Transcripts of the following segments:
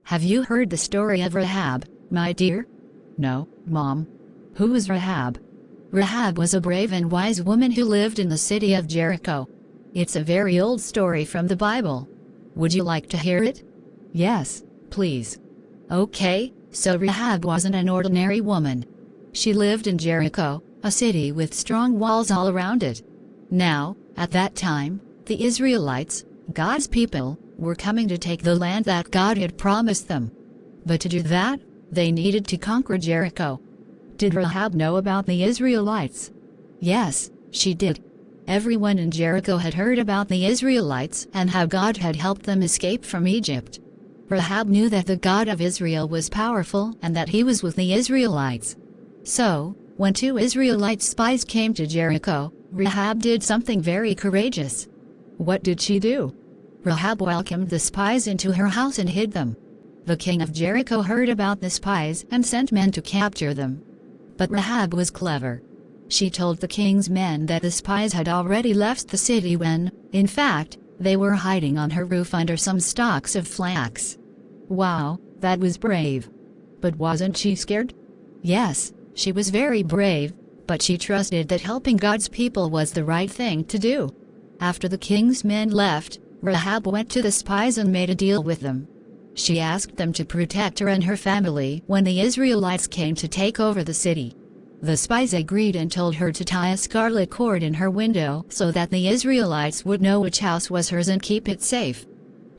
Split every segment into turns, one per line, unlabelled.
Have you heard the story of Rahab, my dear? No, Mom. Who was Rahab? Rahab was a brave and wise woman who lived in the city of Jericho. It's a very old story from the Bible. Would you like to hear it? Yes, please. Okay, so Rahab wasn't an ordinary woman. She lived in Jericho, a city with strong walls all around it. Now, at that time, the Israelites, God's people, were coming to take the land that God had promised them. But to do that, they needed to conquer Jericho. Did Rahab know about the Israelites? Yes, she did. Everyone in Jericho had heard about the Israelites and how God had helped them escape from Egypt. Rahab knew that the God of Israel was powerful and that he was with the Israelites. So, when 2 Israelite spies came to Jericho, Rahab did something very courageous. What did she do? Rahab welcomed the spies into her house and hid them. The king of Jericho heard about the spies and sent men to capture them. But Rahab was clever. She told the king's men that the spies had already left the city when, in fact, they were hiding on her roof under some stalks of flax. Wow, that was brave. But wasn't she scared? Yes, she was very brave, but she trusted that helping God's people was the right thing to do. After the king's men left, Rahab went to the spies and made a deal with them. She asked them to protect her and her family when the Israelites came to take over the city. The spies agreed and told her to tie a scarlet cord in her window so that the Israelites would know which house was hers and keep it safe.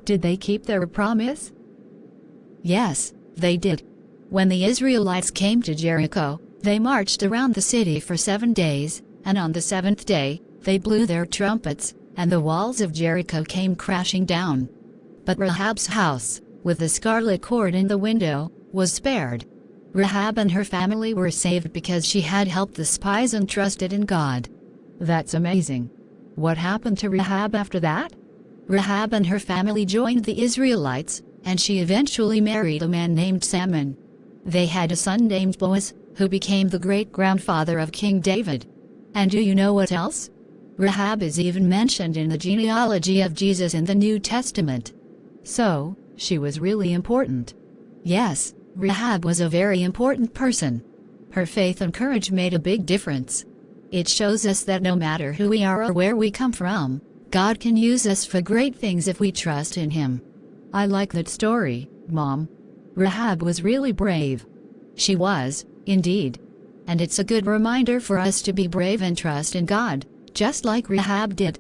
Did they keep their promise? Yes, they did. When the Israelites came to Jericho, they marched around the city for 7 days, and on the 7th day, they blew their trumpets, and the walls of Jericho came crashing down. But Rahab's house, with the scarlet cord in the window, was spared. Rahab and her family were saved because she had helped the spies and trusted in God. That's amazing. What happened to Rahab after that? Rahab and her family joined the Israelites, and she eventually married a man named Salmon. They had a son named Boaz, who became the great-grandfather of King David. And do you know what else? Rahab is even mentioned in the genealogy of Jesus in the New Testament. So, she was really important. Yes, Rahab was a very important person. Her faith and courage made a big difference. It shows us that no matter who we are or where we come from, God can use us for great things if we trust in Him. I like that story, Mom. Rahab was really brave. She was, indeed. And it's a good reminder for us to be brave and trust in God, just like Rahab did.